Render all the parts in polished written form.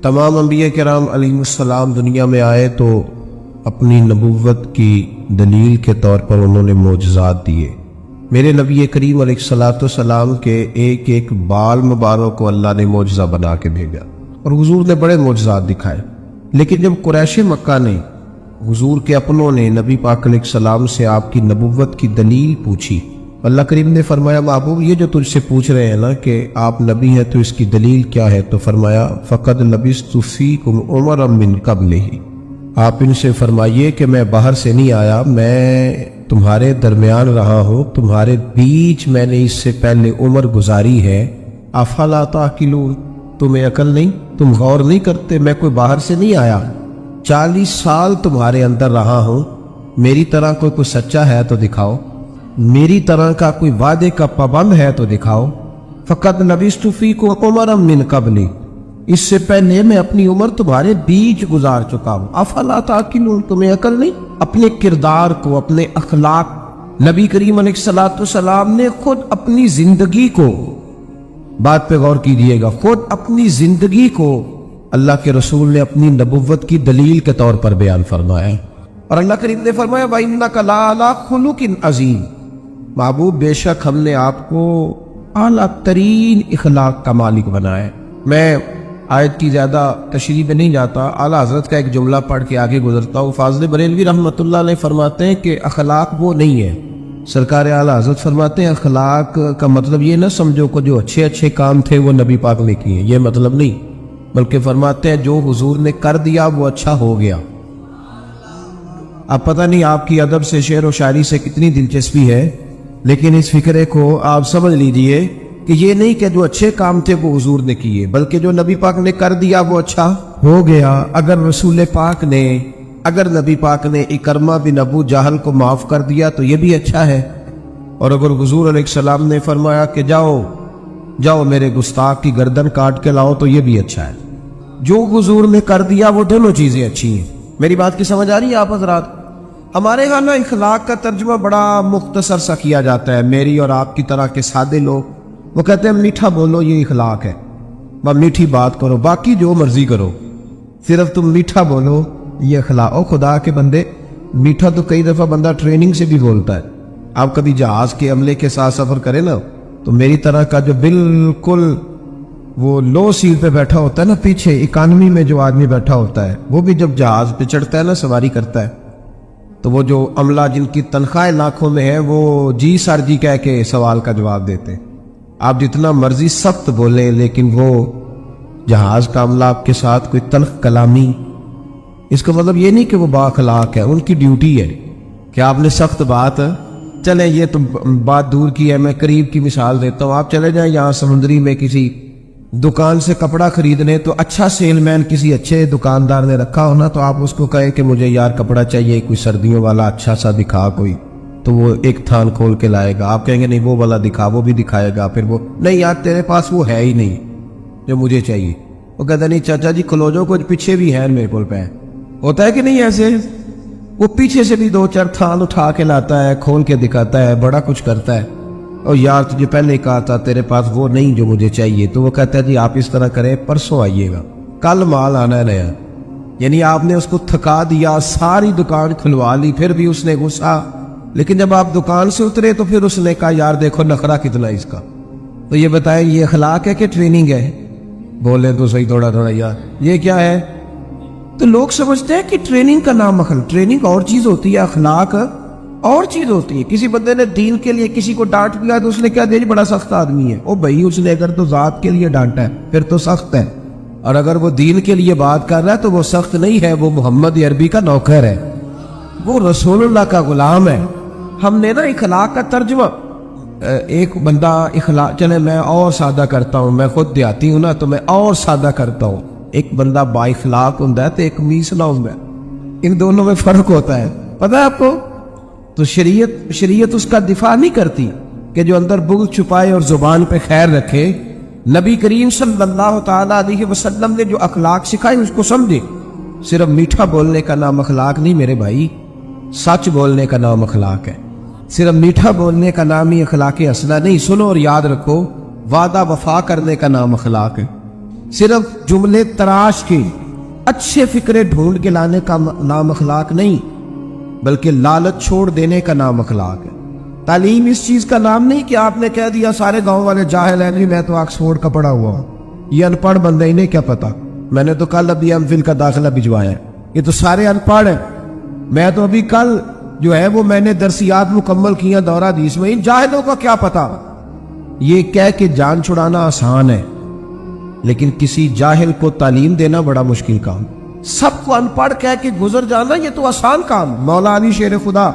تمام انبیاء کرام علیہ السلام دنیا میں آئے تو اپنی نبوت کی دلیل کے طور پر انہوں نے معجزات دیے۔ میرے نبی کریم علیہ السلام کے ایک ایک بال مبارک کو اللہ نے معجزہ بنا کے بھیجا اور حضور نے بڑے معجزات دکھائے۔ لیکن جب قریش مکہ نے، حضور کے اپنوں نے نبی پاک علیہ السلام سے آپ کی نبوت کی دلیل پوچھی، اللہ کریم نے فرمایا محبوب یہ جو تجھ سے پوچھ رہے ہیں نا کہ آپ نبی ہیں تو اس کی دلیل کیا ہے، تو فرمایا فقد لبثت فیکم عمرا من قبلہ، آپ ان سے فرمائیے کہ میں باہر سے نہیں آیا، میں تمہارے درمیان رہا ہوں، تمہارے بیچ میں نے اس سے پہلے عمر گزاری ہے۔ افلا تعقلون، تمہیں عقل نہیں، تم غور نہیں کرتے، میں کوئی باہر سے نہیں آیا، 40 سال تمہارے اندر رہا ہوں، میری طرح کوئی سچا ہے تو دکھاؤ، میری طرح کا کوئی وعدے کا پابند ہے تو دکھاؤ۔ فقط لبثت فیکم عمرا من قبلی، اس سے پہلے میں اپنی عمر تمہارے بیچ گزار چکا ہوں۔ افلا تعقلون، تمہیں عقل نہیں؟ اپنے کردار کو، اپنے اخلاق، نبی کریم علیہ السلام نے خود اپنی زندگی کو، بات پہ غور کیجیے گا، خود اپنی زندگی کو اللہ کے رسول نے اپنی نبوت کی دلیل کے طور پر بیان فرمایا، اور اللہ کریم نے فرمایا وَإِنَّكَ لَعَلَىٰ خُلُقٍ عَظِيمٍ، محبوب بے شک ہم نے آپ کو اعلیٰ ترین اخلاق کا مالک بنایا ہے۔ میں آیت کی زیادہ تشریح میں نہیں جاتا، اعلیٰ حضرت کا ایک جملہ پڑھ کے آگے گزرتا ہوں۔ فاضل بریلوی رحمۃ اللہ علیہ فرماتے ہیں کہ اخلاق وہ نہیں ہے، سرکار اعلیٰ حضرت فرماتے ہیں اخلاق کا مطلب یہ نہ سمجھو کہ جو اچھے اچھے کام تھے وہ نبی پاک نے کیے، یہ مطلب نہیں، بلکہ فرماتے ہیں جو حضور نے کر دیا وہ اچھا ہو گیا۔ اب پتہ نہیں آپ کی ادب سے، شعر و شاعری سے کتنی دلچسپی ہے، لیکن اس فکرے کو آپ سمجھ لیجئے کہ یہ نہیں کہ جو اچھے کام تھے وہ حضور نے کیے، بلکہ جو نبی پاک نے کر دیا وہ اچھا ہو گیا۔ اگر نبی پاک نے اکرمہ بن ابو جہل کو معاف کر دیا تو یہ بھی اچھا ہے، اور اگر حضور علیہ السلام نے فرمایا کہ جاؤ میرے گستاخ کی گردن کاٹ کے لاؤ تو یہ بھی اچھا ہے۔ جو حضور نے کر دیا وہ دونوں چیزیں اچھی ہیں۔ میری بات کی سمجھ آ رہی ہے آپ حضرات؟ ہمارے ہاں نا اخلاق کا ترجمہ بڑا مختصر سا کیا جاتا ہے، میری اور آپ کی طرح کے سادے لوگ وہ کہتے ہیں میٹھا بولو یہ اخلاق ہے، میٹھی بات کرو، باقی جو مرضی کرو، صرف تم میٹھا بولو یہ اخلاق۔ او خدا کے بندے، میٹھا تو کئی دفعہ بندہ ٹریننگ سے بھی بولتا ہے۔ آپ کبھی جہاز کے عملے کے ساتھ سفر کریں نا تو میری طرح کا جو بالکل وہ لو سیٹ پہ بیٹھا ہوتا ہے نا، پیچھے اکانومی میں جو آدمی بیٹھا ہوتا ہے، وہ بھی جب جہاز پہ چڑھتا ہے نا، سواری کرتا ہے، تو وہ جو عملہ جن کی تنخواہ لاکھوں میں ہے وہ جی سر جی کہہ کے سوال کا جواب دیتے ہیں۔ آپ جتنا مرضی سخت بولیں لیکن وہ جہاز کا عملہ آپ کے ساتھ کوئی تلخ کلامی، اس کا مطلب یہ نہیں کہ وہ با اخلاق ہے، ان کی ڈیوٹی ہے کہ آپ نے سخت بات، چلیں یہ تو بات دور کی ہے، میں قریب کی مثال دیتا ہوں۔ آپ چلے جائیں یہاں سمندری میں کسی دکان سے کپڑا خریدنے، تو اچھا سیل مین کسی اچھے دکاندار نے رکھا ہونا، تو آپ اس کو کہیں کہ مجھے یار کپڑا چاہیے کوئی سردیوں والا اچھا سا دکھا کوئی، تو وہ ایک تھان کھول کے لائے گا۔ آپ کہیں گے نہیں وہ والا دکھا، وہ بھی دکھائے گا، پھر وہ نہیں یار تیرے پاس وہ ہے ہی نہیں جو مجھے چاہیے، وہ کہتا نہیں چاچا جی کھلو جو، کچھ پیچھے بھی ہے میرے کو پہ، ہوتا ہے کہ نہیں ایسے؟ وہ پیچھے سے بھی 2-4 تھان اٹھا کے لاتا ہے، کھول کے دکھاتا ہے، بڑا کچھ کرتا ہے۔ اور یار تجھے پہلے کہا تھا تیرے پاس وہ نہیں جو مجھے چاہیے، تو وہ کہتا ہے جی آپ اس طرح کریں، پرسوں آئیے گا، کل مال آنا ہے نیا۔ یعنی آپ نے اس کو تھکا دیا، ساری دکان کھلوا لی، پھر بھی اس نے غصہ، لیکن جب آپ دکان سے اترے تو پھر اس نے کہا یار دیکھو نخرا کتنا اس کا۔ تو یہ بتائیں یہ اخلاق ہے کہ ٹریننگ ہے؟ بولے تو صحیح تھوڑا یار یہ کیا ہے؟ تو لوگ سمجھتے ہیں کہ ٹریننگ کا نام ٹریننگ اور چیز ہوتی ہے، اخلاق اور چیز ہوتی ہے۔ کسی بندے نے دین کے لیے کسی کو ڈانٹ دیا تو اس نے کیا دیا، بڑا سخت آدمی ہے۔ او بھائی اس نے اگر تو ذات کے لیے ڈانٹا ہے پھر تو سخت ہے، اور اگر وہ دین کے لیے بات کر رہا ہے تو وہ سخت نہیں ہے، وہ محمد عربی کا نوکر ہے، وہ رسول اللہ کا غلام ہے۔ ہم نے نا اخلاق کا ترجمہ، ایک بندہ اخلاق، چلے میں اور سادہ کرتا ہوں، میں خود دیہاتی ہوں نا تو میں اور سادہ کرتا ہوں، ایک بندہ با اخلاق ہوں تو ایک میسلا ہوں، ان دونوں میں فرق ہوتا ہے، پتہ ہے آپ کو؟ تو شریعت اس کا دفاع نہیں کرتی کہ جو اندر بغض چھپائے اور زبان پہ خیر رکھے۔ نبی کریم صلی اللہ تعالیٰ علیہ وسلم نے جو اخلاق سکھائے اس کو سمجھے۔ صرف میٹھا بولنے کا نام اخلاق نہیں میرے بھائی، سچ بولنے کا نام اخلاق ہے۔ صرف میٹھا بولنے کا نام ہی اخلاق اصلا نہیں، سنو اور یاد رکھو، وعدہ وفا کرنے کا نام اخلاق ہے۔ صرف جملے تراش کے اچھے فکرے ڈھونڈ کے لانے کا نام اخلاق نہیں، بلکہ لالچ چھوڑ دینے کا نام اخلاق ہے۔ تعلیم اس چیز کا نام نہیں کہ آپ نے کہہ دیا سارے گاؤں والے جاہل ہیں، نہیں میں تو آکسفورڈ کا پڑھا ہوا ہوں، یہ ان پڑھ بندے انہیں کیا پتا، میں نے تو کل ابھی ایم فل کا داخلہ بھجوایا ہے، یہ تو سارے ان پڑھ ہیں، میں تو ابھی کل جو ہے وہ میں نے درسیات مکمل کیا دورہ حدیث میں، ان جاہلوں کا کیا پتا۔ یہ کہہ کے جان چھڑانا آسان ہے، لیکن کسی جاہل کو تعلیم دینا بڑا مشکل کام۔ سب کو ان پڑھ کہہ کے گزر جانا یہ تو آسان کام۔ مولا علی شیر خدا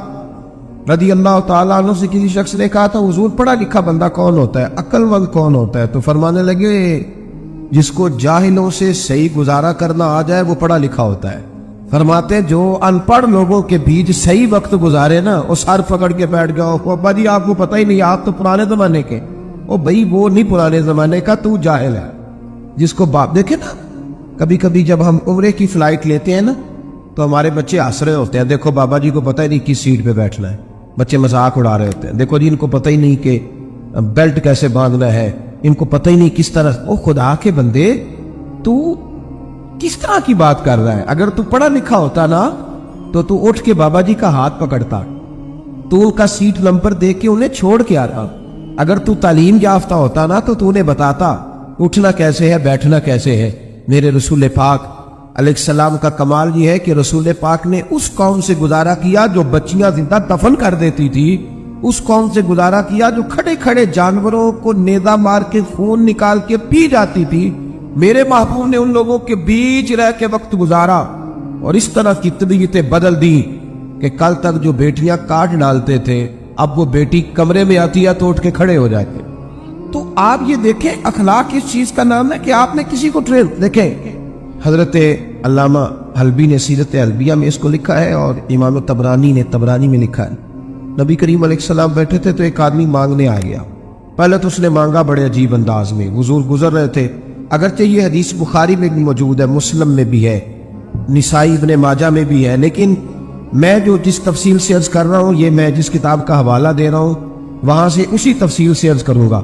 رضی اللہ تعالیٰ عنہ سے کسی شخص نے کہا تھا حضور پڑھا لکھا بندہ کون ہوتا ہے، عقل مند کون ہوتا ہے؟ تو فرمانے لگے جس کو جاہلوں سے صحیح گزارا کرنا آ جائے وہ پڑھا لکھا ہوتا ہے۔ فرماتے جو ان پڑھ لوگوں کے بیچ صحیح وقت گزارے نا، وہ سر پکڑ کے بیٹھ گیا ابا جی آپ کو پتہ ہی نہیں، آپ تو پرانے زمانے کے۔ او بھائی وہ نہیں پرانے زمانے کا، تو جاہل ہے۔ جس کو باپ دیکھے نا، کبھی کبھی جب ہم عمرے کی فلائٹ لیتے ہیں نا تو ہمارے بچے ہنس رہے ہوتے ہیں، دیکھو بابا جی کو پتہ ہی نہیں کس سیٹ پہ بیٹھنا ہے، بچے مذاق اڑا رہے ہوتے ہیں، دیکھو جی ان کو پتہ ہی نہیں کہ بیلٹ کیسے باندھنا ہے، ان کو پتہ ہی نہیں کس طرح۔ او خدا کے بندے تو کس طرح کی بات کر رہا ہے؟ اگر تو پڑھا لکھا ہوتا نا تو اٹھ کے بابا جی کا ہاتھ پکڑتا، تو ان کا سیٹ نمبر دے کے انہیں چھوڑ کے آتا۔ اگر تو تعلیم یافتہ ہوتا نا تو انہیں بتاتا اٹھنا کیسے ہے، بیٹھنا کیسے ہے۔ میرے رسول پاک علیہ السلام کا کمال یہ ہے کہ رسول پاک نے اس قوم سے گزارا کیا جو بچیاں زندہ دفن کر دیتی تھی، اس قوم سے گزارا کیا جو کھڑے کھڑے جانوروں کو نیزہ مار کے خون نکال کے پی جاتی تھی۔ میرے محبوب نے ان لوگوں کے بیچ رہ کے وقت گزارا اور اس طرح کی طبیعتیں بدل دی کہ کل تک جو بیٹیاں کاٹ ڈالتے تھے اب وہ بیٹی کمرے میں آتی ہے تو اٹھ کے کھڑے ہو جاتے۔ تو آپ یہ دیکھیں اخلاق اس چیز کا نام ہے کہ آپ نے کسی کو ٹرین دیکھیں۔ حضرت علامہ حلبی نے سیرت حلبیہ میں اس کو لکھا ہے اور امام طبرانی نے طبرانی میں لکھا ہے۔ نبی کریم علیہ السلام بیٹھے تھے تو ایک آدمی مانگنے آ گیا۔ پہلے تو اس نے مانگا بڑے عجیب انداز میں، حضور گزر رہے تھے، اگرچہ یہ حدیث بخاری میں بھی موجود ہے، مسلم میں بھی ہے، نسائی ابن ماجہ میں بھی ہے، لیکن میں جو جس تفصیل سے عرض کر رہا ہوں یہ میں جس کتاب کا حوالہ دے رہا ہوں وہاں سے اسی تفصیل سے عرض کروں گا،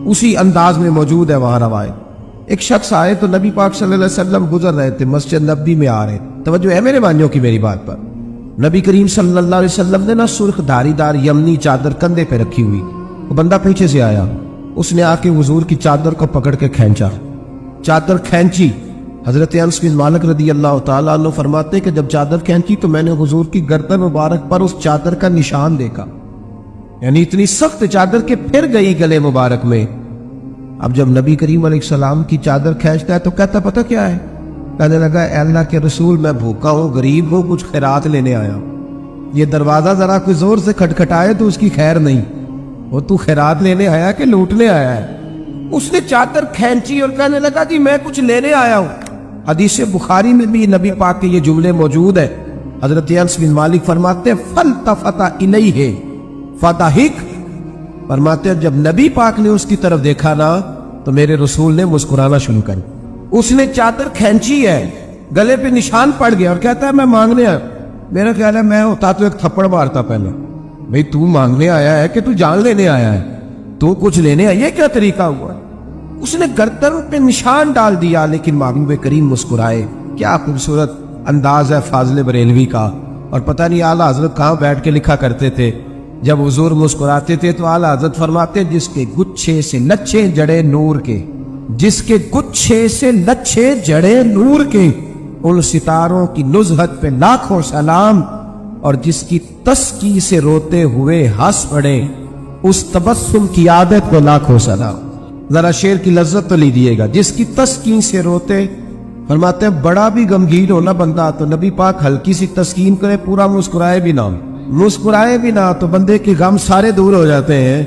اسی انداز میں موجود ہے وہاں روایت۔ ایک شخص آئے تو نبی پاک صلی اللہ علیہ وسلم گزر رہے تھے، مسجد نبی میں آ رہے، توجہ ہے میرے بھائیوں کی میری بات پر۔ نبی کریم صلی اللہ علیہ وسلم نے نا سرخ دھاری دار یمنی چادر کندھے پہ رکھی ہوئی، وہ بندہ پیچھے سے آیا، اس نے آ کے حضور کی چادر کو پکڑ کے کھینچا، چادر کھینچی۔ حضرت انس بن مالک رضی اللہ تعالیٰ عنہ فرماتے ہیں کہ جب چادر کھینچی تو میں نے حضور کی گردن مبارک پر اس چادر کا نشان دیکھا، یعنی اتنی سخت چادر کے پھر گئی گلے مبارک میں۔ اب جب نبی کریم علیہ السلام کی چادر کھینچتا ہے تو کہتا پتہ کیا ہے؟ کہنے لگا اے اللہ کے رسول میں بھوکا ہوں، غریب ہوں، کچھ خیرات لینے آیا ہوں، یہ دروازہ ذرا کوئی زور سے کھٹکھٹائے تو اس کی خیر نہیں، وہ تو خیرات لینے آیا کہ لوٹنے آیا ہے؟ اس نے چادر کھینچی اور کہنے لگا جی میں کچھ لینے آیا ہوں۔ حدیث بخاری میں بھی نبی پاک کے یہ جملے موجود ہیں۔ حضرت انس بن مالک فرماتے ہیں فَالْتَفَتَ إِلَيْهِ فَضَحِكَ، فرماتے ہیں جب نبی پاک نے اس کی طرف دیکھا نا تو میرے رسول نے مسکرانا شروع کر، اس نے چادر کھینچی ہے، گلے پہ نشان پڑ گیا اور کہتا ہے میں مانگنے آیا۔ میرا خیال ہے میں ہوتا تو ایک تھپڑ مارتا پہلے، بھئی تو مانگنے آیا ہے کہ تو جان لینے آیا ہے؟ تو کچھ لینے آیا، یہ کیا طریقہ ہوا؟ اس نے گردن پہ نشان ڈال دیا، لیکن محبوب کریم مسکرائے۔ کیا خوبصورت انداز ہے فاضل بریلوی کا، اور پتہ نہیں اعلیٰ حضرت کہاں بیٹھ کے لکھا کرتے تھے، جب حضور مسکراتے تھے تو اعلیٰ حضرت فرماتے جس کے گچھے سے لچھے جڑے نور کے، جس کے گچھے سے لچھے جڑے نور کے، ان ستاروں کی نزہت پہ لاکھوں سلام، اور جس کی تسکی سے روتے ہوئے ہنس پڑے اس تبسم کی عادت کو لاکھوں سلام۔ ذرا شعر کی لذت تو لیجیے گا، جس کی تسکین سے روتے، فرماتے ہیں بڑا بھی غمگین ہونا بندہ تو نبی پاک ہلکی سی تسکین کرے، پورا مسکرائے بھی نہ، مسکرائے بھی نہ تو بندے کے غم سارے دور ہو جاتے ہیں۔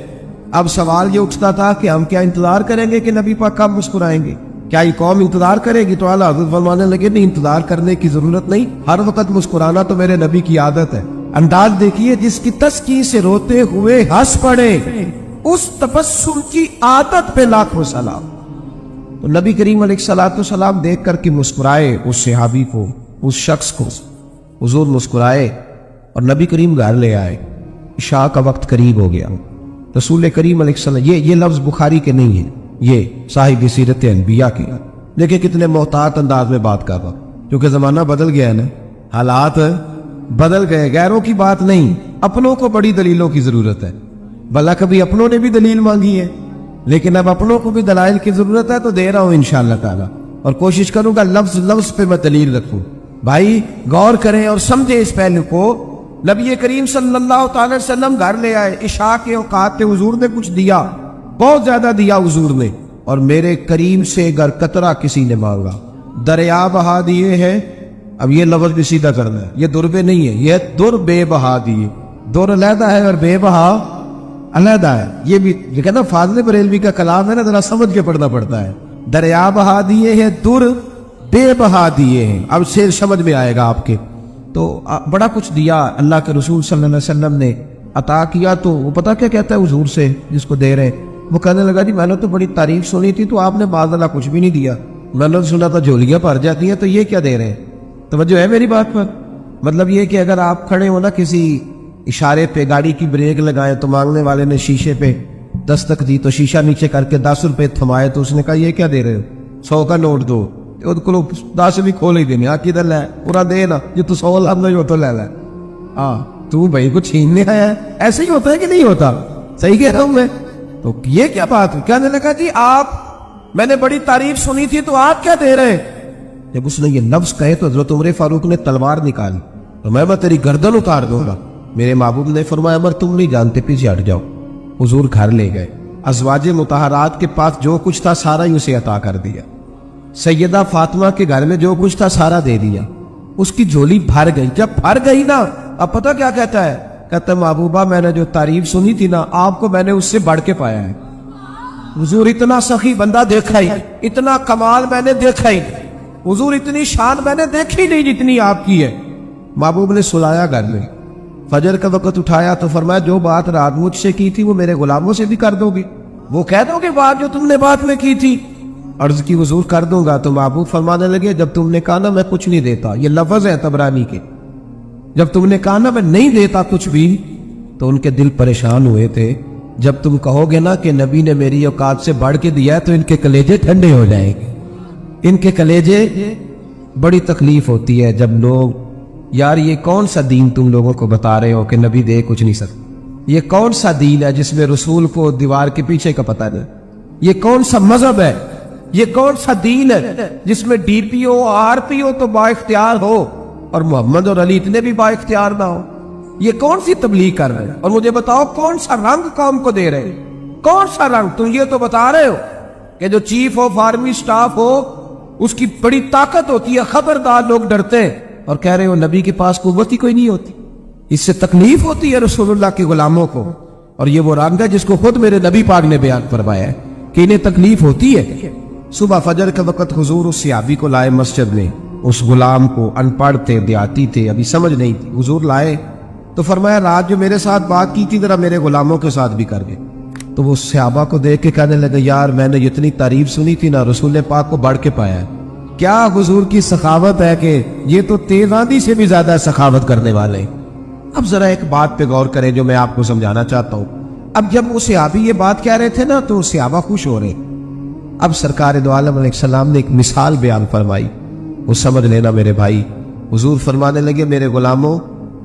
اب سوال یہ اٹھتا تھا کہ ہم کیا انتظار کریں گے کہ نبی پاک کب مسکرائیں گے؟ کیا یہ قوم انتظار کرے گی؟ تو اعلیٰ حضرت فرمانے لگے نہیں، انتظار کرنے کی ضرورت نہیں، ہر وقت مسکرانا تو میرے نبی کی عادت ہے۔ انداز دیکھیے، جس کی تسکین سے روتے ہوئے ہنس پڑے اس تبسم کی عادت پہ لاکھوں سلام۔ تو نبی کریم علیہ السلام دیکھ کر کے مسکرائے اس صحابی کو، اس شخص کو، حضور مسکرائے اور نبی کریم گھر لے آئے۔ عشاء کا وقت قریب ہو گیا، رسول کریم علیہ السلام، یہ لفظ بخاری کے نہیں ہے، یہ صاحب سیرت انبیاء کی، دیکھیں کتنے محتاط انداز میں بات کر رہا ہوں، کیونکہ زمانہ بدل گیا ہے نا، حالات بدل گئے، غیروں کی بات نہیں، اپنوں کو بڑی دلیلوں کی ضرورت ہے۔ بھلا کبھی اپنوں نے بھی دلیل مانگی ہے، لیکن اب اپنوں کو بھی دلائل کی ضرورت ہے، تو دے رہا ہوں انشاءاللہ تعالی، اور کوشش کروں گا لفظ لفظ پہ میں دلیل رکھوں۔ بھائی غور کریں اور سمجھیں اس پہلو کو۔ نبی کریم صلی اللہ تعالی وسلم گھر لے آئے، عشاء کے اوقات پہ حضور نے کچھ دیا، بہت زیادہ دیا حضور نے، اور میرے کریم سے اگر قطرہ کسی نے مانگا، دریا بہا دیے ہیں۔ اب یہ لفظ بھی سیدھا کرنا ہے، یہ دربے نہیں ہے، یہ در بے بہا دیے، در علیحدہ ہے اور بے بہا علیحدہ ہے۔ یہ بھی یہ کہنا فاضل بریلوی کا کلام ہے نا، ذرا سمجھ کے پڑھنا پڑتا ہے۔ دریا بہا دیے ہیں، در بے بہا دیے ہیں۔ اب شعر سمجھ میں آئے گا آپ کے۔ تو بڑا کچھ دیا اللہ کے رسول صلی اللہ علیہ وسلم نے، عطا کیا۔ تو وہ پتہ کیا کہتا ہے حضور سے جس کو دے رہے ہیں؟ وہ کہنے لگا جی میں نے تو بڑی تعریف سنی تھی، تو آپ نے معاذ اللہ کچھ بھی نہیں دیا، میں نے سنا تھا جھولیاں بھر جاتی ہیں، تو یہ کیا دے رہے ہیں؟ توجہ ہے میری بات پر؟ مطلب یہ کہ اگر آپ کھڑے ہو نا کسی اشارے پہ، گاڑی کی بریک لگائیں تو مانگنے والے نے شیشے پہ دستک دی، تو شیشہ نیچے کر کے 10 روپے تھمائے، تو اس نے کہا یہ کیا دے رہے ہو؟ 100 کا نوٹ دو، کو 10 بھی کھول ہی دینے، کدھر لے پورا دے نا، جو تو 100 لفظ ہو تو لے لے، تو بھائی کو چھیننے آیا ہے۔ ایسے ہی ہوتا ہے کہ نہیں ہوتا؟ صحیح کہہ رہا ہوں میں؟ تو یہ کیا بات ہے؟ کہنے لگا جی آپ، میں نے بڑی تعریف سنی تھی، تو آپ کیا دے رہے ہیں؟ جب اس نے یہ لفظ کہے تو حضرت عمر فاروق نے تلوار نکالی، تو میں تیری گردن اتار دوں گا۔ میرے محبوب نے فرمایا عمر تم نہیں جانتے، پیچھے ہٹ جاؤ۔ حضور گھر لے گئے، ازواج مطہرات کے پاس جو کچھ تھا سارا ہی اسے عطا کر دیا۔ سیدہ فاطمہ کے گھر میں جو کچھ تھا سارا دے دیا۔ اس کی جھولی بھر گئی۔ جب بھر گئی نا، اب پتہ کیا کہتا ہے؟ کہتا ہے محبوبہ میں نے جو تعریف سنی تھی نا آپ کو، میں نے اس سے بڑھ کے پایا ہے۔ حضور اتنا سخی بندہ دیکھا ہی، اتنا کمال میں نے دیکھا ہی، حضور اتنی شان میں نے دیکھی نہیں جتنی آپ کی ہے۔ محبوب نے سلایا گھر میں، فجر کا وقت اٹھایا تو فرمایا جو بات رات مجھ سے کی تھی وہ میرے غلاموں سے بھی کر دو گے، وہ کہہ دو گے بات جو تم نے بات میں کی تھی؟ عرض کی حضور کر دوں گا۔ تو محبوب فرمانے لگے جب تم نے کہا نا میں کچھ نہیں دیتا، یہ لفظ ہے طبرانی کے، جب تم نے کہا نا میں نہیں دیتا کچھ بھی، تو ان کے دل پریشان ہوئے تھے۔ جب تم کہو گے نا کہ نبی نے میری اوقات سے بڑھ کے دیا ہے تو ان کے کلیجے ٹھنڈے ہو جائیں گے۔ ان کے کلیجے، بڑی تکلیف ہوتی ہے جب لوگ، یار یہ کون سا دین تم لوگوں کو بتا رہے ہو کہ نبی دے کچھ نہیں سکتا؟ یہ کون سا دین ہے جس میں رسول کو دیوار کے پیچھے کا پتہ نہیں؟ یہ کون سا مذہب ہے؟ یہ کون سا دین ہے جس میں D P O R P او تو با اختیار ہو اور محمد اور علی اتنے بھی با اختیار نہ ہو؟ یہ کون سی تبلیغ کر رہے ہیں؟ اور مجھے بتاؤ کون سا رنگ قوم کو دے رہے ہیں؟ کون سا رنگ؟ تم یہ تو بتا رہے ہو کہ جو چیف آف آرمی سٹاف ہو اس کی بڑی طاقت ہوتی ہے، خبردار لوگ ڈرتے ہیں، اور کہہ رہے ہو نبی کے پاس قوت ہی کوئی نہیں ہوتی۔ اس سے تکلیف ہوتی ہے رسول اللہ کے غلاموں کو، اور یہ وہ رنگ ہے جس کو خود میرے نبی پاک نے بیان فرمایا ہے کہ انہیں تکلیف ہوتی ہے۔ صبح فجر کے وقت حضور اس صحابی کو لائے مسجد میں، اس غلام کو، ان پڑھ تھے، دیہاتی تھے، ابھی سمجھ نہیں تھی، حضور لائے تو فرمایا رات جو میرے ساتھ بات کی تھی ذرا میرے غلاموں کے ساتھ بھی کر گئے۔ تو وہ صحابہ کو دیکھ کے کہنے لگے یار میں نے جتنی تعریف سنی تھی نا رسول پاک کو بڑھ کے پایا ہے۔ کیا حضور کی سخاوت ہے کہ یہ تو تیز آندھی سے بھی زیادہ سخاوت کرنے والے ہیں۔ اب ذرا ایک بات پہ غور کریں جو میں آپ کو سمجھانا چاہتا ہوں۔ اب جب وہ صحابی یہ بات کہہ رہے تھے نا تو صحابہ خوش ہو رہے۔ اب سرکار دو عالم علیہ السلام نے ایک مثال بیان فرمائی، وہ سمجھ لینا میرے بھائی۔ حضور فرمانے لگے میرے غلاموں،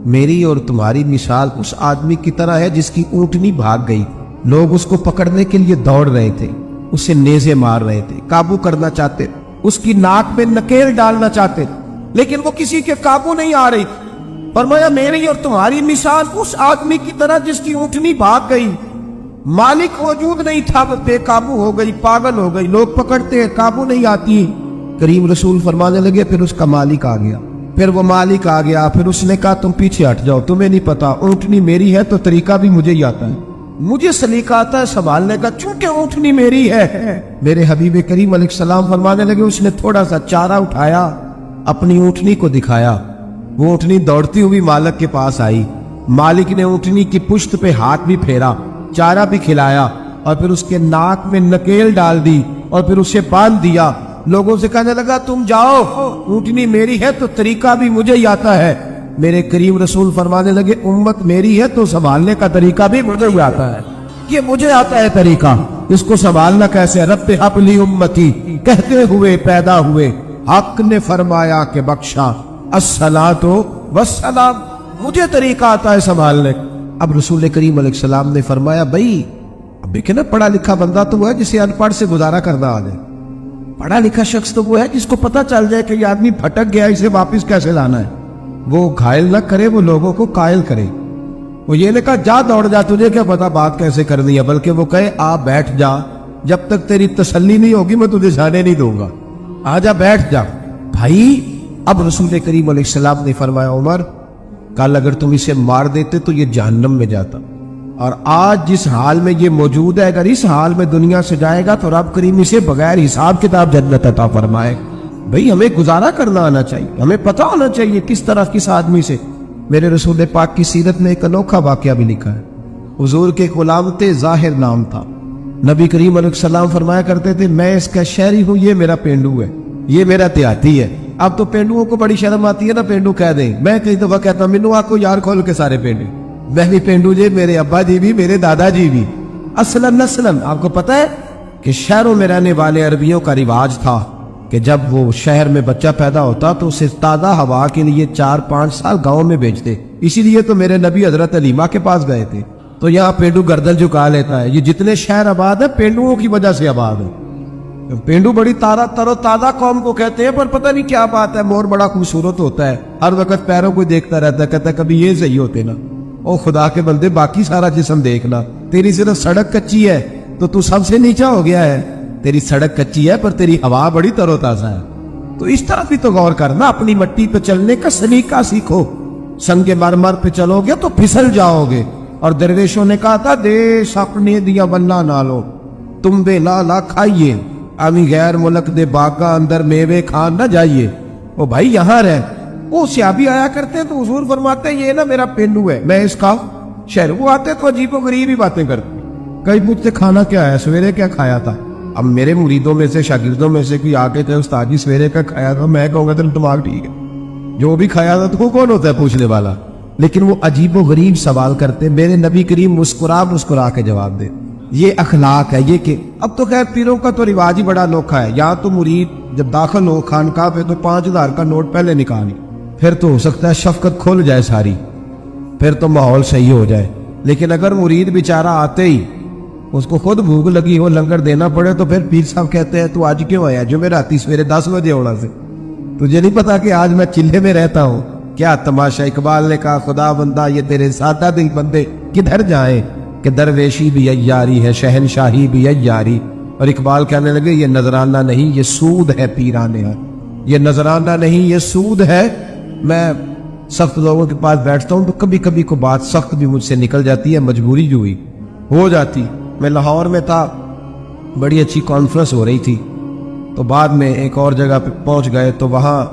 میری اور تمہاری مثال اس آدمی کی طرح ہے جس کی اونٹنی بھاگ گئی، لوگ اس کو پکڑنے کے لیے دوڑ رہے تھے، اسے نیزے مار رہے تھے، قابو کرنا چاہتے، اس کی ناک میں نکیل ڈالنا چاہتے، لیکن وہ کسی کے قابو نہیں آ رہی۔ فرمایا میری اور تمہاری مثال اس آدمی کی طرح جس کی اونٹنی بھاگ گئی، مالک موجود نہیں تھا، وہ بے قابو ہو گئی، پاگل ہو گئی، لوگ پکڑتے ہیں قابو نہیں آتی۔ کریم رسول فرمانے لگے پھر اس کا مالک آ گیا، پھر وہ مالک آ گیا، پھر اس نے کہا تم پیچھے ہٹ جاؤ، تمہیں نہیں پتا اونٹنی میری ہے تو طریقہ بھی مجھے ہی آتا ہے، مجھے سلیقہ آتا ہے سنبھالنے کا، چونکہ اونٹنی میری ہے۔ میرے حبیب کریم علیہ السلام فرمانے لگے اس نے تھوڑا سا چارہ اٹھایا، اپنی اونٹنی کو دکھایا، وہ اونٹنی دوڑتی ہوئی مالک کے پاس آئی، مالک نے اونٹنی کی پشت پہ ہاتھ بھی پھیرا، چارہ بھی کھلایا، اور پھر اس کے ناک میں نکیل ڈال دی، اور پھر اسے باندھ دیا۔ لوگوں سے کہنے لگا تم جاؤ، اونٹنی میری ہے تو طریقہ بھی مجھے ہی آتا ہے۔ میرے کریم رسول فرمانے لگے امت میری ہے تو سنبھالنے کا طریقہ بھی مجھے ہی آتا ہے، یہ مجھے آتا ہے طریقہ۔ اس کو سنبھالنا کیسے؟ رب ہب لی امتی کہتے ہوئے پیدا ہوئے، حق نے فرمایا کہ بخشا، الصلاۃ والسلام، مجھے طریقہ آتا ہے سنبھالنے۔ اب رسول کریم علیہ السلام نے فرمایا بھائی اب دیکھیں نا، پڑھا لکھا بندہ تو وہ ہے جسے ان پڑھ سے گزارا کرنا آ جائے، پڑھا لکھا شخص تو وہ ہے جس کو پتہ چل جائے کہ یہ آدمی پھٹک گیا، اسے واپس کیسے لانا ہے۔ وہ گھائل نہ کرے، وہ لوگوں کو قائل کرے۔ وہ یہ نہیں کہا جا دوڑ جا، تجھے کیا پتا بات کیسے کرنی ہے، بلکہ وہ کہے آ بیٹھ جا، جب تک تیری تسلی نہیں ہوگی میں تجھے جانے نہیں دوں گا، آ جا بیٹھ جا بھائی۔ اب رسول کریم علیہ السلام نے فرمایا عمر کل اگر تم اسے مار دیتے تو یہ جہنم میں جاتا، اور آج جس حال میں یہ موجود ہے اگر اس حال میں دنیا سے جائے گا تو رب کریم اسے بغیر حساب کتاب جنت عطا فرمائے۔ بھئی ہمیں گزارا کرنا آنا چاہیے، ہمیں پتہ ہونا چاہیے کس طرح کس آدمی سے۔ میرے رسول پاک کی سیرت میں ایک انوکھا واقعہ بھی لکھا ہے۔ حضور کے غلام تھے، ظاہر نام تھا۔ نبی کریم علیہ السلام فرمایا کرتے تھے میں اس کا شہری ہوں، یہ میرا پینڈو ہے، یہ میرا دیہاتی ہے۔ اب تو پینڈوؤں کو بڑی شرم آتی ہے نا، پینڈو کہہ دیں۔ میں کئی دفعہ کہتا ہوں مینو آپ کو یار کھول کے سارے پینڈو، میں بھی پینڈو جی، میرے ابا جی بھی، میرے دادا جی بھی۔ اصلاً نسلاً آپ کو پتہ ہے کہ شہروں میں رہنے والے عربیوں کا رواج تھا کہ جب وہ شہر میں بچہ پیدا ہوتا تو اسے تازہ ہوا کے لیے 4-5 سال گاؤں میں بھیجتے۔ اسی لیے تو میرے نبی حضرت علیمہ کے پاس گئے تھے، تو یہاں پینڈو گردن جھکا لیتا ہے۔ یہ جتنے شہر آباد ہیں پینڈوؤں کی وجہ سے آباد ہے۔ پینڈو بڑی تر و تازہ قوم کو کہتے ہیں، پر پتہ نہیں کیا بات ہے، مور بڑا خوبصورت ہوتا ہے، ہر وقت پیروں کو دیکھتا رہتا ہے، کہتا ہے کبھی یہ صحیح ہوتے نا۔ او خدا کے بندے باقی سارا جسم دیکھنا، تیری صرف سڑک کچی ہے تو سب سے نیچا ہو گیا ہے۔ تیری سڑک کچی ہے پر تیری ہوا بڑی تر و تازہ ہے۔ تو اس طرح بھی تو غور کرنا، اپنی مٹی پہ چلنے کا سلیقہ سیکھو۔ سنگ مرمر پہ چلو گے تو پھسل جاؤ گے، اور درویشوں نے کہا تھا دیش اپنے دیا بننا نہ لو، تم بے لالا کھائیے، امی غیر ملک دے باغا اندر میوے کھان نہ جائیے۔ او بھائی یہاں رہ۔ وہ صحابی آیا کرتے تو حضور فرماتے یہ نا میرا پینڈو ہے، میں اس کا شہر۔ وہ آتے تو عجیب و غریب ہی باتیں کرتے، کئی پوچھتے کھانا کیا ہے، سویرے کیا کھایا تھا۔ اب میرے مریدوں میں سے شاگردوں میں سے کوئی آگے تھے استاد جی سویرے کا کھایا تھا، میں کہوں گا تو دماغ ٹھیک ہے، جو بھی کھایا تھا تو وہ کون ہوتا ہے پوچھنے والا۔ لیکن وہ عجیب و غریب سوال کرتے، میرے نبی کریم مسکرا کے جواب دے۔ یہ اخلاق ہے، یہ کہ اب تو خیر پیروں کا تو رواج ہی بڑا انوکھا ہے، یا تو مرید جب داخل ہو خانقاہ پہ تو 5000 کا نوٹ پہلے نکالی، پھر تو ہو سکتا ہے شفقت کھل جائے ساری، پھر تو ماحول صحیح ہو جائے۔ لیکن اگر مرید بیچارہ آتے ہی اس کو خود بھوک لگی ہو لنگر دینا پڑے تو پھر پیر صاحب کہتے ہیں تو آج کیوں آیا، جو میں راتی سویرے 10 بجے اوڑا سے، تجھے نہیں پتا کہ آج میں چلے میں رہتا ہوں۔ کیا تماشا، اقبال نے کہا خدا بندہ یہ تیرے سادہ دل بندے کدھر جائیں، کہ درویشی بھی عیاری ہے شہنشاہی بھی عیاری۔ اور اقبال کہنے لگے یہ نذرانہ نہیں یہ سود ہے پیرانے، یہ نذرانہ نہیں یہ سود ہے۔ میں سخت لوگوں کے پاس بیٹھتا ہوں تو کبھی کبھی کو بات سخت بھی مجھ سے نکل جاتی ہے، مجبوری جو ہوئی ہو جاتی۔ میں لاہور میں تھا، بڑی اچھی کانفرنس ہو رہی تھی، تو بعد میں ایک اور جگہ پہ پہنچ گئے تو وہاں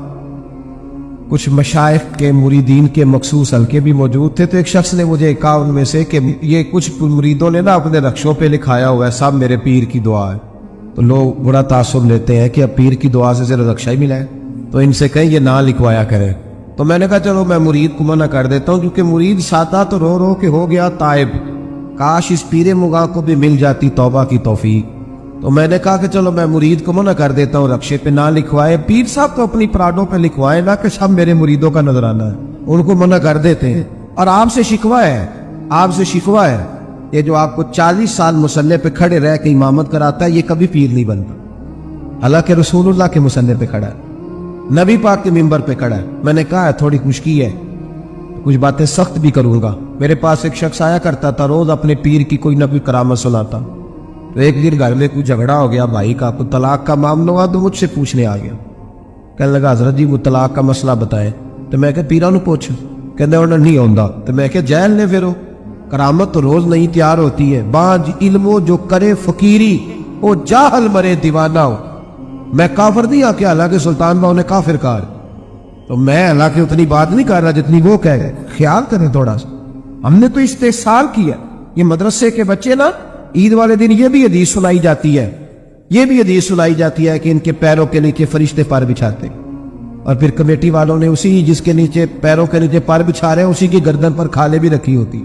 کچھ مشائخ کے مریدین کے مخصوص حلقے بھی موجود تھے۔ تو ایک شخص نے مجھے کہا ان میں سے کہ یہ کچھ مریدوں نے نا اپنے رخشوں پہ لکھایا ہوا ہے سب میرے پیر کی دعا ہے۔ تو لوگ بڑا تعصب لیتے ہیں کہ اب پیر کی دعا سے صرف رخشہ ہی ملا ہے، تو ان سے کہیں یہ نہ لکھوایا کرے۔ تو میں نے کہا چلو میں مرید کو منع کر دیتا ہوں، کیونکہ مرید سادہ تو رو رو کے ہو گیا تائب، کاش اس پیر مغاں کو بھی مل جاتی توبہ کی توفیق۔ تو میں نے کہا کہ چلو میں مرید کو منع کر دیتا ہوں رخشے پہ نہ لکھوائے، پیر صاحب تو اپنی پراڈوں پہ لکھوائے نا کہ سب میرے مریدوں کا نظرانہ ہے، ان کو منع کر دیتے ہیں۔ اور آپ سے شکوہ ہے یہ جو آپ کو 40 سال مصلی پہ کھڑے رہ کے امامت کراتا ہے، یہ کبھی پیر نہیں بنتا، حالانکہ رسول اللہ کے مصلی پہ کھڑا ہے، نبی پاک کے ممبر پہ کھڑا ہے۔ میں نے کہا ہے تھوڑی خشکی ہے، کچھ باتیں سخت بھی کروں گا۔ میرے پاس ایک شخص آیا کرتا تھا، روز اپنے پیر کی کوئی نہ کوئی کرامت سناتا۔ تو ایک دن گھر میں کوئی جھگڑا ہو گیا بھائی کا، کوئی طلاق کا معاملہ ہوا تو مجھ سے پوچھنے آ گیا، کہنے لگا حضرت جی وہ طلاق کا مسئلہ بتائیں۔ تو میں کہا پیروں پوچھ، کہنے انہیں نہیں ہوندا۔ تو میں کہا جہل نے پھر کرامت تو روز نہیں تیار ہوتی ہے، بانج علمو جو کرے فقیری وہ جاہل مرے دیوانہ ہو۔ میں کافر نہیں آ کے حالانکہ سلطان باؤ نے کافر کہا، تو میں حالانکہ اتنی بات نہیں کر رہا جتنی وہ کہہ گئے۔ خیال کریں تھوڑا سا، ہم نے تو استحصال کیا۔ یہ مدرسے کے بچے نا عید والے دن یہ بھی حدیث سنائی جاتی ہے کہ ان کے پیروں کے نیچے فرشتے پر بچھاتے، اور پھر کمیٹی والوں نے اسی جس کے نیچے پیروں کے نیچے پر بچھا رہے ہیں اسی کی گردن پر کھالے بھی رکھی ہوتی۔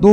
2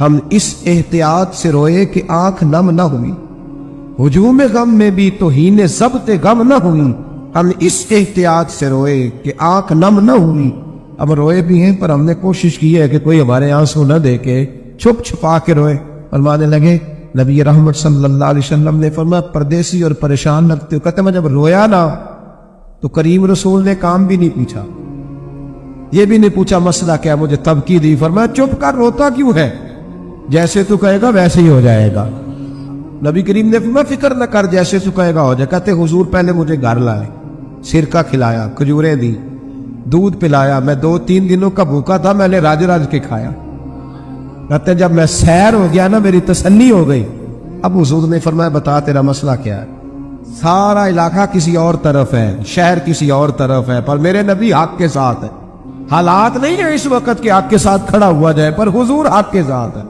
ہم اس احتیاط سے روئے کہ آنکھ نم نہ ہوئی، ہجوم غم میں بھی توہین ضبط غم نہ ہوئی، ہم اس احتیاط سے روئے کہ آنکھ نم نہ ہوئی۔ اب روئے بھی ہیں پر ہم نے کوشش کی ہے کہ کوئی ہمارے آنسو نہ دے کے چھپ چھپا کے روئے۔ فرمانے لگے نبی رحمت صلی اللہ علیہ وسلم نے فرمایا پردیسی اور پریشان رکھتے ہو، کہتے میں جب رویا نا تو کریم رسول نے کام بھی نہیں پوچھا، یہ بھی نہیں پوچھا مسئلہ کیا، مجھے تبکی دی، فرمایا چپ کر، روتا کیوں ہے، جیسے تو کہے گا ویسے ہی ہو جائے گا۔ نبی کریم نے فرمایا فکر نہ کر، جیسے تو کہے گا ہو جائے۔ کہتے حضور پہلے مجھے گھر لائے، سرکہ کھلایا، کھجوریں دی، دودھ پلایا، میں 2-3 دنوں کا بھوکا تھا، میں نے راج راج کے کھایا۔ کہتے جب میں سیر ہو گیا نا میری تسلی ہو گئی۔ اب حضور نے فرمایا بتا تیرا مسئلہ کیا ہے؟ سارا علاقہ کسی اور طرف ہے، شہر کسی اور طرف ہے، پر میرے نبی حق کے ساتھ ہے۔ حالات نہیں ہے اس وقت کہ حق کے ساتھ کھڑا ہوا جائے، پر حضور حق کے ساتھ ہے۔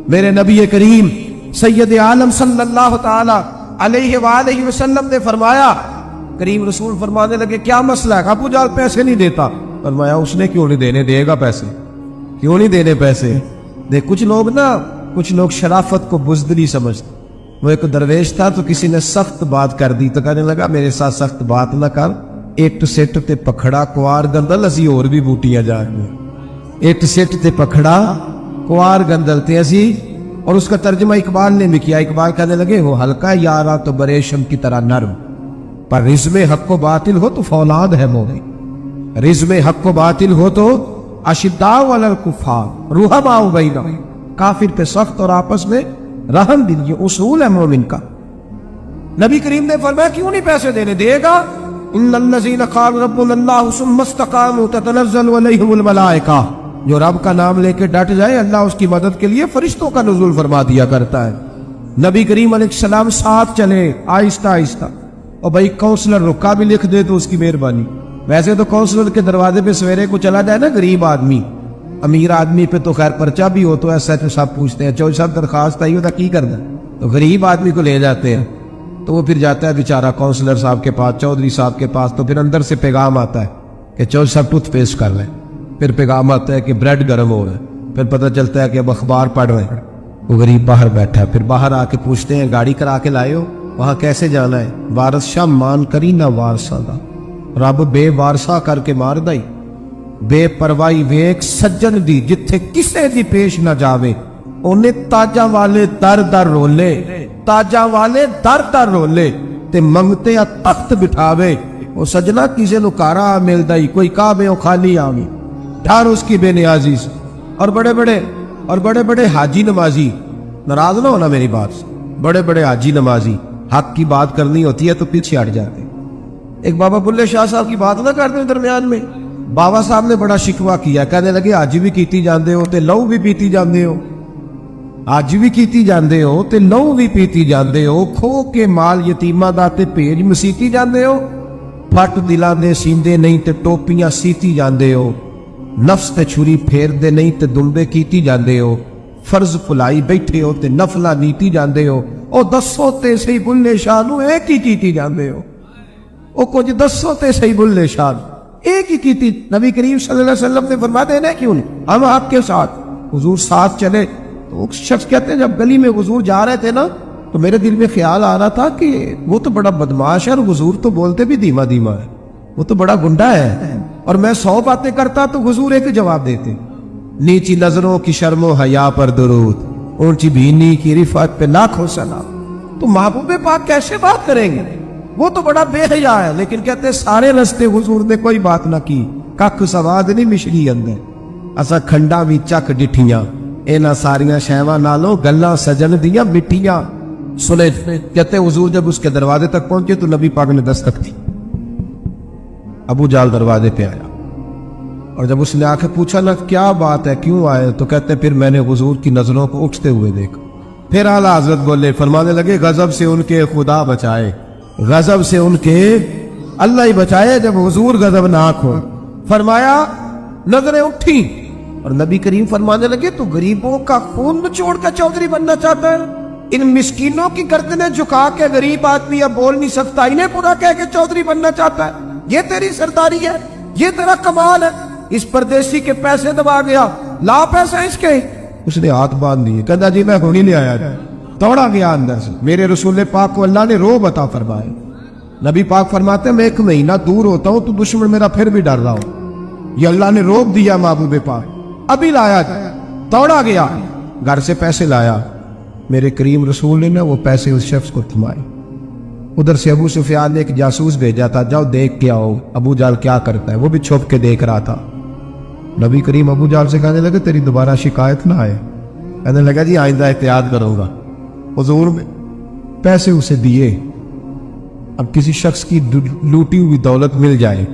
میرے نبی کریم سید عالم صلی اللہ تعالی علیہ وآلہ وسلم نے فرمایا، کریم رسول فرمانے لگے کیا مسئلہ ہے؟ ابو جہل پیسے نہیں دیتا۔ فرمایا اس نے کیوں نہیں دینے، دے گا پیسے، کیوں نہیں دینے پیسے؟ دیکھ کچھ لوگ شرافت کو بزدلی سمجھتے۔ وہ ایک درویش تھا تو کسی نے سخت بات کر دی تو کہنے لگا میرے ساتھ سخت بات نہ کر، ایک سیٹ تے پکھڑا کوار گندل اسی اور بھی بوٹیاں جا گئے، ایک سیٹ تے پکھڑا کوار گندل تے اسی۔ اور اس کا ترجمہ اقبال نے بھی کیا، اقبال کہنے لگے ہو ہلکا یارا تو بریشم کی طرح نرم، پر رزم حق و باطل ہو تو فولاد ہے مومن، رزم حق و باطل ہو تو اشداء علی الکفار رحماء بینہم، کافر پہ سخت اور آپس میں رحم دل، یہ اصول ہے مومن کا۔ نبی کریم نے فرمایا کیوں نہیں پیسے دینے، دے گا۔ ان الذین قالوا ربنا اللہ ثم استقاموا تتنزل علیہم الملائکہ، جو رب کا نام لے کے ڈٹ جائے اللہ اس کی مدد کے لیے فرشتوں کا نزول فرما دیا کرتا ہے۔ نبی کریم علیہ السلام ساتھ چلے آہستہ آہستہ، اور بھائی کونسلر رکا بھی لکھ دے تو اس کی مہربانی۔ ویسے تو کونسلر کے دروازے پہ سویرے کو چلا جائے نا غریب آدمی، امیر آدمی پہ تو خیر پرچہ بھی ہو تو ایسا تو سب پوچھتے ہیں چوہدری صاحب درخواست آئی ہوتا کی کرنا، تو غریب آدمی کو لے جاتے ہیں تو وہ پھر جاتا ہے بیچارہ کونسلر صاحب کے پاس، چودھری صاحب کے پاس، تو پھر اندر سے پیغام آتا ہے کہ چودھری صاحب ٹوتھ پیسٹ کر رہے ہیں، پھر پیغام آتا ہے کہ بریڈ گرم ہو رہا ہے، پھر پتہ چلتا ہے کہ اب اخبار پڑھ رہے ہیں۔ وہ غریب باہر بیٹھا ہے، پھر باہر آ کے پوچھتے ہیں گاڑی کرا کے لائے ہو، وہاں کیسے جانا ہے؟ وارث شاہ مان کری نہ وارثہ دا، رب بے وارثہ کر کے مار دائی، بے پروائی ویک سجن دی جتھے کسے دی پیش نہ جاوے، اونے تاجاں والے در در رولے، تاجاں والے در در رولے تے منگتے یا تخت بٹھاوے، وہ سجنا کسے نو کارا مل دائی، کوئی کعبے او خالی آوی، ڈھار اس کی بے نیازی سے۔ اور بڑے بڑے حاجی نمازی، ناراض نہ ہونا میری بات سے، بڑے بڑے حاجی نمازی حق کی بات کرنی ہوتی ہے تو پیچھے ہٹ جاتے۔ ایک بابا بلے شاہ صاحب کی بات نہ کرتے درمیان میں، بابا صاحب نے بڑا شکوہ کیا، کہنے لگے حج بھی کیتی جاندے ہو تے لہو بھی پیتی جاندے ہو، حج بھی کیتی جاندے ہو تے لہو بھی پیتی جاندے ہو، کھو کے مال یتیماں دا تے بھیج مسیتی جاندے ہو، پھٹ دلاں دے سیندے نہیں تے ٹوپیاں سیتی جاندے ہو، نفس تے چھری پھیر دے نہیں تے دمبے کیتی جاندے ہو، فرض پلائی بیٹھے ہو تے نفلہ نیتی جاندے ہو، او دسو تے صحیح بلے شاہ نو ایک ہی کیتی جاندے ہو، او کچھ دسو تے صحیح بلے شاہ ایک ہی کیتی۔ نبی کریم صلی اللہ علیہ وسلم نے فرما دینا کیوں نہیں، ہم آپ کے ساتھ، حضور ساتھ چلے۔ تو ایک شخص کہتے ہیں جب گلی میں حضور جا رہے تھے نا تو میرے دل میں خیال آ رہا تھا کہ وہ تو بڑا بدماش ہے اور حضور تو بولتے بھی دھیما دھیما ہے، وہ تو بڑا گنڈا ہے، اور میں 100 باتیں کرتا تو حضور ایک جواب دیتے، نیچی نظروں کی شرم و حیا پر درود، اونچی بینی کی رفعت پہ لاکھوں سلام۔ تو محبوب پاک کیسے بات کریں گے، وہ تو بڑا بے حیا ہے، لیکن کہتے سارے رستے حضور نے کوئی بات نہ کی، ککھ سواد نہیں مشری اندر، اسا کھنڈا بھی چک ڈٹھیاں، اینا ساریاں شہواں نالوں گلاں سجن دیاں مٹھیاں۔ سنے کہتے حضور جب اس کے دروازے تک پہنچے تو نبی پاک نے دستک دی، ابو جال دروازے پہ آیا، اور جب اس نے آ کے پوچھا نا کیا بات ہے کیوں آئے، تو کہتے پھر میں نے حضور کی نظروں کو اٹھتے ہوئے دیکھا، پھر اعلیٰ حضرت بولے، فرمانے لگے غضب سے ان کے خدا بچائے، غضب سے ان کے اللہ ہی بچائے جب حضور غضبناک ہو۔ فرمایا نظریں اٹھی اور نبی کریم فرمانے لگے تو غریبوں کا خون نچوڑ کر چودھری بننا چاہتا ہے، ان مسکینوں کی گردنیں جھکا کے غریب آدمی اب بول نہیں سکتا، انہیں پورا کہہ کے چودھری بننا چاہتا ہے، یہ تیری سرداری ہے، یہ تیرا کمال ہے۔ اس پردیسی کے پیسے دبا گیا، لا پیسے اس کے، اس نے ہاتھ باندھ دیے، کہتا جی میں ہونی لے آیا تھا، دوڑا گیا اندر سے۔ میرے رسول پاک کو اللہ نے روب عطا فرمائے۔ نبی پاک فرماتے ہیں میں 1 مہینہ دور ہوتا ہوں تو دشمن میرا پھر بھی ڈر رہا ہوں، یہ اللہ نے روب دیا محبوب پاک۔ ابھی لایا تھا، دوڑا گیا، گھر سے پیسے لایا، میرے کریم رسول نے نا وہ پیسے اس شخص کو تھمائے۔ ادھر سے ابو سفیان نے ایک جاسوس بھیجا تھا، جاؤ دیکھ کے آؤ ابو جہل کیا کرتا ہے، وہ بھی چھپ کے دیکھ رہا تھا۔ نبی کریم ابو جہل سے کہنے لگے تیری دوبارہ شکایت نہ آئے، کہنے لگا جی آئندہ احتیاط کروں گا۔ حضور میں پیسے اسے دیے۔ اب کسی شخص کی لوٹی ہوئی دولت مل جائے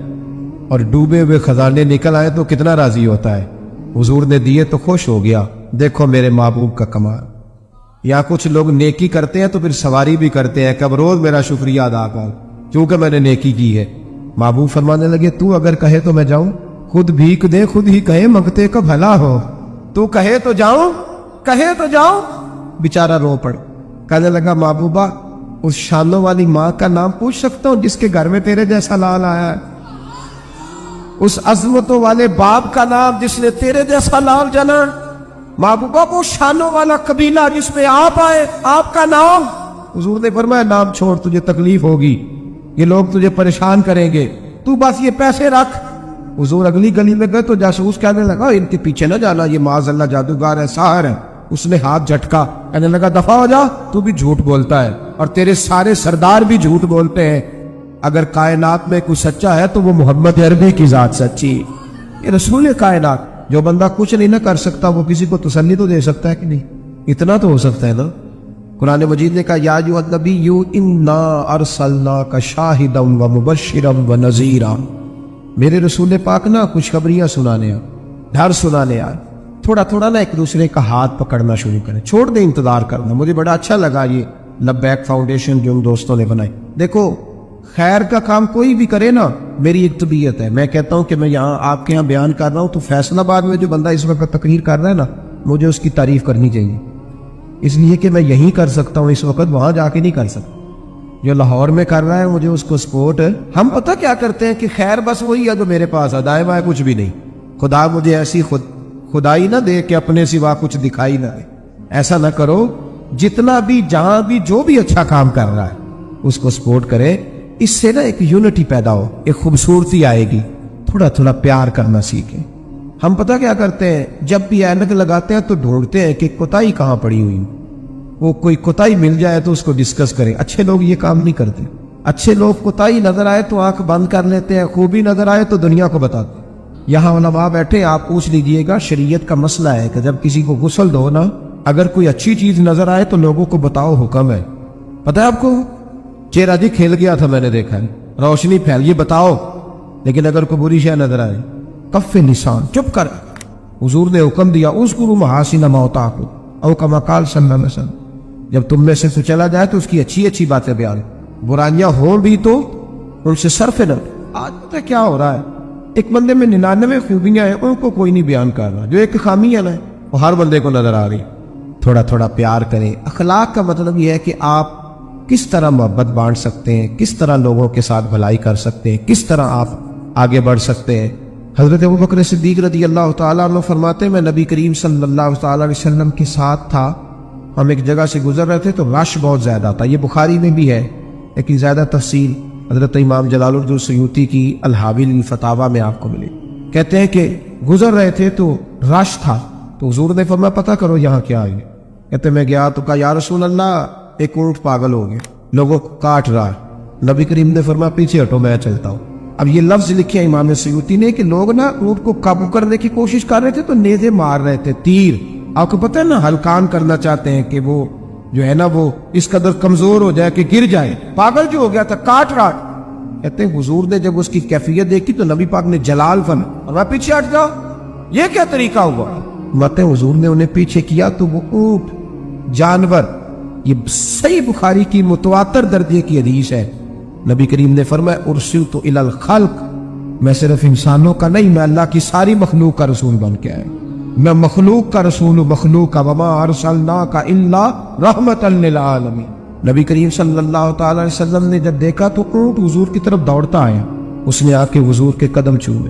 اور ڈوبے ہوئے خزانے نکل آئے تو کتنا راضی ہوتا ہے۔ حضور نے دیے تو خوش ہو گیا، دیکھو میرے محبوب کا کمال۔ یا کچھ لوگ نیکی کرتے ہیں تو پھر سواری بھی کرتے ہیں کہ اب روز میرا شکریہ ادا کر کیونکہ میں نے نیکی کی ہے۔ محبوب فرمانے لگے تو اگر کہے تو میں جاؤں، خود بھیک دے خود ہی کہے منگتے کا بھلا ہو، تو کہے تو جاؤں، کہے تو جاؤں۔ بیچارہ رو پڑ، کہنے لگا محبوبہ اس شانوں والی ماں کا نام پوچھ سکتا ہوں جس کے گھر میں تیرے جیسا لال آیا ہے، اس عظمتوں والے باپ کا نام جس نے تیرے جیسا لال جنا، محبوبہ وہ شانوں والا قبیلہ جس میں آپ آئے، آپ کا نام۔ حضور نے فرمایا نام چھوڑ، تجھے تکلیف ہوگی، یہ لوگ تجھے پریشان کریں گے، تو بس یہ پیسے رکھ۔ حضور اگلی گلی میں گئے تو جاسوس کہنے لگا ان کے پیچھے نہ جانا، یہ معاذ اللہ جادوگر ہے، ساحر ہے۔ اس نے ہاتھ جھٹکا، کہنے لگا دفع ہو جا، تو بھی جھوٹ بولتا ہے اور تیرے سارے سردار بھی جھوٹ بولتے ہیں، اگر کائنات میں کوئی سچا ہے تو وہ محمد عربی کی ذات سچی، یہ رسول کائنات۔ جو بندہ کچھ نہیں نہ کر سکتا وہ کسی کو تسلی تو دے سکتا ہے کہ نہیں؟ اتنا تو ہو سکتا ہے نا۔ قرآن مجید نے کہا یا ایھا النبی انا ارسلناک شاہدا ومبشرا ونذیرا، میرے رسول پاک نا خوشخبریاں سنانے آ، ڈر سنانے آ۔ تھوڑا تھوڑا نا ایک دوسرے کا ہاتھ پکڑنا شروع کریں، چھوڑ دیں انتظار کرنا۔ مجھے بڑا اچھا لگا یہ لبیک فاؤنڈیشن جو ان دوستوں نے بنائی۔ دیکھو خیر کا کام کوئی بھی کرے نا، میری ایک طبیعت ہے، میں کہتا ہوں کہ میں یہاں آپ کے یہاں بیان کر رہا ہوں تو فیصل آباد میں جو بندہ اس وقت تقریر کر رہا ہے نا، مجھے اس کی تعریف کرنی چاہیے، اس لیے کہ میں یہیں کر سکتا ہوں، اس وقت وہاں جا کے نہیں کر سکتا۔ جو لاہور میں کر رہا ہے مجھے اس کو سپورٹ ہے۔ ہم پتہ کیا کرتے ہیں کہ خیر بس وہی ہے جو میرے پاس ہے، دائیں بائیں کچھ بھی نہیں۔ خدا مجھے ایسی خدائی نہ دے کہ اپنے سوا کچھ دکھائی نہ دے، ایسا نہ کرو۔ جتنا بھی جہاں بھی جو بھی اچھا کام کر رہا ہے اس کو سپورٹ کرے، اس سے نا ایک یونٹی پیدا ہو، ایک خوبصورتی آئے گی۔ تھوڑا تھوڑا پیار کرنا سیکھیں۔ ہم پتہ کیا کرتے ہیں، جب بھی اینک لگاتے ہیں تو ڈھونڈتے ہیں کہ کوتاہی کہاں پڑی ہوئی، وہ کوئی کوتاہی مل جائے تو اس کو ڈسکس کریں۔ اچھے لوگ یہ کام نہیں کرتے، اچھے لوگ کوتاہی نظر آئے تو آنکھ بند کر لیتے ہیں، خوبی نظر آئے تو دنیا کو بتاتے ہیں۔ یہاں علماء بیٹھے، آپ پوچھ لیجئے گا، شریعت کا مسئلہ ہے کہ جب کسی کو غسل دو نا، اگر کوئی اچھی چیز نظر آئے تو لوگوں کو بتاؤ، حکم ہے۔ پتہ ہے آپ کو، چہرہ جی کھل گیا تھا میں نے دیکھا ہے، روشنی پھیل، یہ بتاؤ۔ لیکن اگر کوئی بری شے نظر آئے، کف لسان، چپ کر۔ حضور نے حکم دیا اذکروا محاسن موتاکم، او کما قال صلی اللہ علیہ وسلم، جب تم میں سے چلا جائے تو اس کی اچھی اچھی باتیں بیان، برائیاں ہوں بھی تو ان سے صرف نہ۔ آج پتہ کیا ہو رہا ہے، ایک بندے میں 99 خوبیاں ہیں، ان کو کوئی نہیں بیان کر رہا، جو ایک خامی ہے نا وہ ہر بندے کو نظر آ رہی۔ تھوڑا تھوڑا پیار کریں۔ اخلاق کا مطلب یہ ہے کہ آپ کس طرح محبت بانٹ سکتے ہیں، کس طرح لوگوں کے ساتھ بھلائی کر سکتے ہیں، کس طرح آپ آگے بڑھ سکتے ہیں۔ حضرت ابوبکر صدیق رضی اللہ تعالیٰ عنہ فرماتے ہیں میں نبی کریم صلی اللہ تعالیٰ علیہ وسلم کے ساتھ تھا، ہم ایک جگہ سے گزر رہے تھے تو رش بہت زیادہ تھا، یہ بخاری میں بھی ہے لیکن زیادہ تفصیل حضرت امام جلال الدین سیوطی کی الحاوی للفتاوی میں آپ کو ملے۔ کہتے ہیں کہ گزر رہے تھے تو رش تھا، تو حضور نے فرمایا پتہ کرو یہاں کیا ہے۔ کہتے میں گیا تو کہا یا رسول اللہ ایک اونٹ پاگل ہو گیا، لوگوں کو کاٹ رہا ہے۔ نبی کریم نے فرمایا پیچھے ہٹو میں چلتا ہوں۔ اب یہ لفظ لکھے امام سیوطی نے کہ لوگ نا اونٹ کو قابو کرنے کی کوشش کر رہے تھے تو نیزے مار رہے تھے، تیر، آپ کو پتہ ہے نا، ہلکان کرنا چاہتے ہیں کہ وہ جو ہے نا وہ اس قدر کمزور ہو جائے کہ گر جائے۔ پاگل جو ہو گیا تھا، کاٹ رہا۔ کہتے ہیں حضور نے جب اس کی کیفیت دیکھی تو نبی پاک نے جلال فرمایا اور میں پیچھے ہٹ جاؤ، یہ کیا طریقہ ہوا؟ مطلب حضور نے انہیں پیچھے کیا تو وہ اونٹ، جانور، یہ صحیح بخاری کی متواتر درجے کی حدیث ہے۔ نبی کریم نے فرمایا ارسلت الی الخلق، میں صرف انسانوں کا نہیں، میں اللہ کی ساری مخلوق کا رسول بن کے آیا، میں مخلوق کا رسول ہوں، مخلوق کا، وما ارسلناک الا رحمتا للعالمین۔ نبی کریم صلی اللہ تعالی علیہ وسلم نے جب دیکھا تو اونٹ حضور کی طرف دوڑتا آیا، اس نے آ کے حضور کے قدم چومے،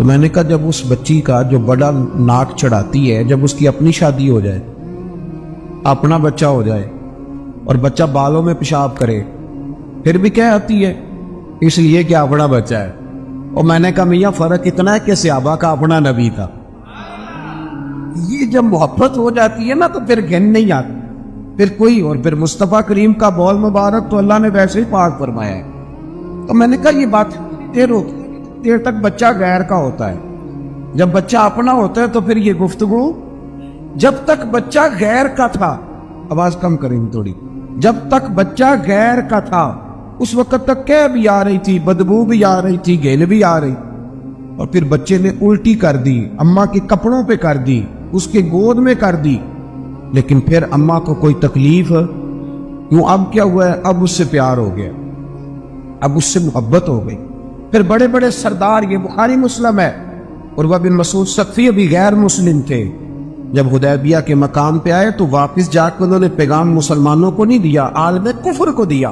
تو میں نے کہا جب اس بچی کا جو بڑا ناک چڑھاتی ہے، جب اس کی اپنی شادی ہو جائے، اپنا بچہ ہو جائے اور بچہ بالوں میں پیشاب کرے، پھر بھی کیا آتی ہے؟ اس لیے کہ اپنا بچہ ہے۔ اور میں نے کہا میاں فرق اتنا ہے کہ صحابہ کا اپنا نبی تھا۔ یہ جب محبت ہو جاتی ہے نا تو پھر گھن نہیں آتی پھر کوئی، اور پھر مصطفیٰ کریم کا بول مبارک تو اللہ نے ویسے ہی پاک فرمایا ہے۔ تو میں نے کہا یہ بات دیر تک بچہ غیر کا ہوتا ہے، جب بچہ اپنا ہوتا ہے تو پھر یہ گفتگو، جب تک بچہ غیر کا تھا، آواز کم کریں تھوڑی، جب تک بچہ غیر کا تھا اس وقت تک کہہ بھی آ رہی تھی، بدبو بھی آ رہی تھی، گھن بھی آ رہی، اور پھر بچے نے الٹی کر دی، اماں کے کپڑوں پہ کر دی، اس کے گود میں کر دی، لیکن پھر اماں کو کوئی تکلیف کیوں؟ اب کیا ہوا ہے؟ اب اس سے پیار ہو گیا، اب اس سے محبت ہو گئی۔ پھر بڑے بڑے سردار، یہ بخاری مسلم ہے، عروہ بن مسعود ثقفی ابھی غیر مسلم تھے، جب حدیبیہ کے مقام پہ آئے تو واپس جا کے انہوں نے پیغام مسلمانوں کو نہیں دیا، عالم کفر کو دیا،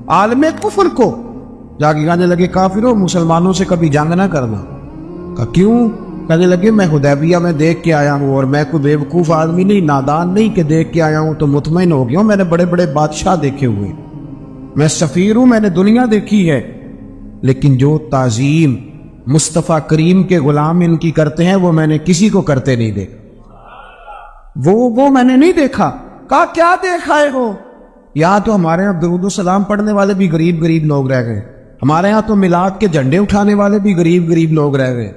عالم کفر کو جا کے کہنے لگے کافروں مسلمانوں سے کبھی جنگ نہ کرنا۔ کہا کیوں؟ کہنے لگے میں حدیبیہ میں دیکھ کے آیا ہوں، اور میں کوئی بے وقوف آدمی نہیں، نادان نہیں کہ دیکھ کے آیا ہوں تو مطمئن ہو گیا ہوں، میں نے بڑے بڑے بادشاہ دیکھے ہوئے، میں سفیر ہوں، میں نے دنیا دیکھی ہے، لیکن جو تعظیم مصطفیٰ کریم کے غلام ان کی کرتے ہیں وہ میں نے کسی کو کرتے نہیں دیکھا، وہ میں نے نہیں دیکھا۔ کہا کیا دیکھا ہے وہ؟ یہاں تو ہمارے یہاں درود و سلام پڑھنے والے بھی غریب غریب لوگ رہ گئے، ہمارے ہاں تو میلاد کے جھنڈے اٹھانے والے بھی غریب غریب لوگ رہ گئے،